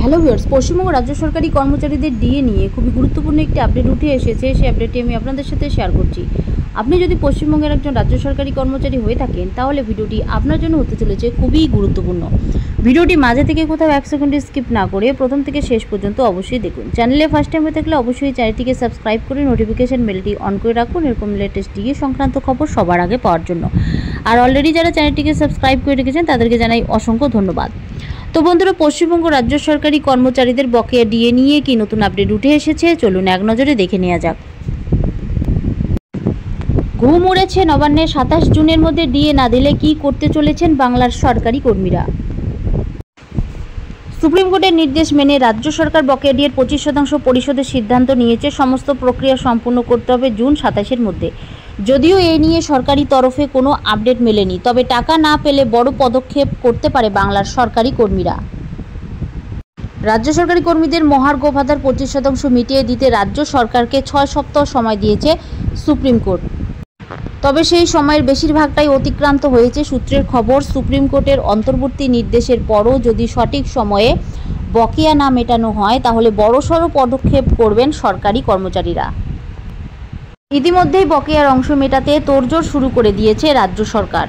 Hello viewers, Paschimbanga রাজ্য সরকারি কর্মচারীদের ডিএ নিয়ে খুবই গুরুত্বপূর্ণ একটি আপডেট উঠে এসেছে। সেই আপডেটটি আমি আপনাদের সাথে শেয়ার করছি। আপনি যদি পশ্চিমবঙ্গের একজন রাজ্য সরকারি কর্মচারী হয়ে থাকেন তাহলে ভিডিওটি আপনার জন্য হতে চলেছে খুবই গুরুত্বপূর্ণ। ভিডিওটি মাঝে থেকে কোথাও 1 সেকেন্ড স্কিপ না করে প্রথম থেকে শেষ পর্যন্ত অবশ্যই দেখুন। চ্যানেলে ফার্স্ট টাইম হয়ে থাকলে অবশ্যই চ্যানেলটিকে সাবস্ক্রাইব করে নোটিফিকেশন বেলটি অন করে রাখুন এরকম লেটেস্ট ডিএ সংক্রান্ত খবর সবার আগে পাওয়ার জন্য। আর অলরেডি যারা চ্যানেলটিকে সাবস্ক্রাইব করে রেখেছেন তাদেরকে জানাই অসংখ্য ধন্যবাদ। তো বন্ধুরা, পশ্চিমবঙ্গ রাজ্য সরকারি কর্মচারীদের বকেয়া ডিএ নিয়ে কি নতুন আপডেট উঠে এসেছে চলুন এক নজরে দেখে নেওয়া যাক। ঘুম উড়েছে নবান্নে। 27 জুনের মধ্যে ডিএ না দিলে কি করতে চলেছেন বাংলার সরকারি কর্মীরা। সুপ্রিম কোর্টের নির্দেশ মেনে রাজ্য সরকার বকেয়া ডিএর 25% পরিশোধের সিদ্ধান্ত নিয়েছে। সমস্ত প্রক্রিয়া সম্পূর্ণ করতে হবে জুন 27-এর মধ্যে। যদিও এই নিয়ে সরকারি তরফে কোনো আপডেট মেলেনি, তবে টাকা না পেলে বড় পদক্ষেপ করতে পারে বাংলার সরকারি কর্মীরা। রাজ্য সরকারি কর্মীদের মহার্ঘ ভাতার 25% মিটিয়ে দিতে রাজ্য সরকারকে 6 সপ্তাহ সময় দিয়েছে সুপ্রিম কোর্ট। তবে সেই সময়ের বেশিরভাগটাই অতিক্রান্ত হয়েছে। সূত্রের খবর, সুপ্রিম কোর্টের অন্তর্বর্তী নির্দেশের পরও যদি সঠিক সময়ে বকেয়া না মেটানো হয় তাহলে বড়সড় পদক্ষেপ করবেন সরকারি কর্মচারীরা। ইতিমধ্যেই বকেয়ার অংশ মেটাতে তোড়জোড় শুরু করে দিয়েছে রাজ্য সরকার।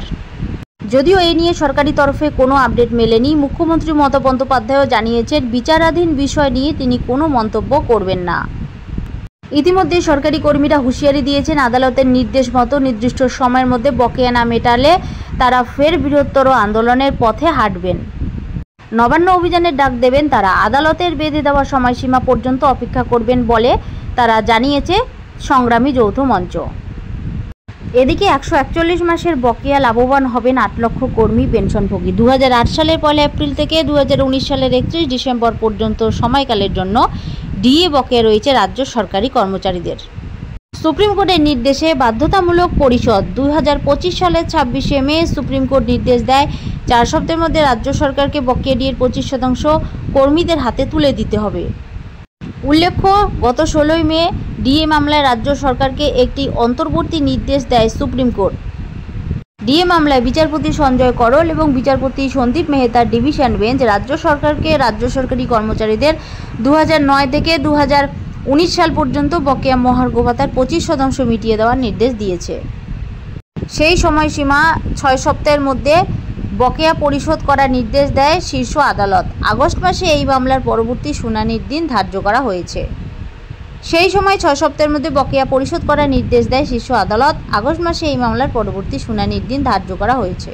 যদিও এই নিয়ে সরকারি তরফে কোনো আপডেট মেলেনি, মুখ্যমন্ত্রী মমতা বন্দ্যোপাধ্যায়ও জানিয়েছেন বিচারাধীন বিষয় নিয়ে তিনি কোনো মন্তব্য করবেন না। ইতিমধ্যে সরকারি কর্মীরা হুঁশিয়ারি দিয়েছেন, আদালতের নির্দেশ মতো নির্দিষ্ট সময়ের মধ্যে বকেয়া না মেটালে তারা ফের বৃহত্তর আন্দোলনের পথে হাঁটবেন। নবান্ন অভিযানের ডাক দেবেন তারা। আদালতের বেঁধে দেওয়া সময়সীমা পর্যন্ত অপেক্ষা করবেন বলে তারা জানিয়েছে সংগ্রামী যৌথ মঞ্চ। এদিকে 141 মাসের বকেয়া লাভবান হবেন 8 লক্ষ কর্মী পেনশনভোগী। 2008 সালের 1 এপ্রিল থেকে 2019 সালের 31 ডিসেম্বর পর্যন্ত সময়কালের জন্য ডিএ বকেয়া রয়েছে রাজ্য সরকারি কর্মচারীদের। সুপ্রিম কোর্টের নির্দেশে বাধ্যতামূলক পরিশোধ। 2025 সালের 26শে মে সুপ্রিম কোর্ট নির্দেশ দেয় 4 সপ্তাহের মধ্যে রাজ্য সরকারকে বকেয়া ডিএর 25% কর্মীদের হাতে তুলে দিতে হবে। উল্লেখ্য, গত 16 মে ডিএ মামলায় রাজ্য সরকারকে একটি অন্তর্বর্তী নির্দেশ দেয় সুপ্রিম কোর্ট। ডিএ মামলায় বিচারপতি সঞ্জয় করল এবং বিচারপতি সন্দীপ মেহতার ডিভিশন বেঞ্চ রাজ্য সরকারকে রাজ্য সরকারি কর্মচারীদের 2009 থেকে 2019 সাল পর্যন্ত বকেয়া মহার্ঘ ভাতার 25% মিটিয়ে দেওয়ার নির্দেশ দিয়েছে। সেই সময়সীমা 6 সপ্তাহের মধ্যে বকেয়া পরিশোধ করার নির্দেশ দেয় শীর্ষ আদালত। আগস্ট মাসে এই মামলার পরবর্তী শুনানির দিন ধার্য করা হয়েছে। সেই সময় 6 সপ্তাহের মধ্যে বকেয়া পরিশোধ করার নির্দেশ দেয় শীর্ষ আদালত। আগস্ট মাসে এই মামলার পরবর্তী শুনানির দিন ধার্য করা হয়েছে।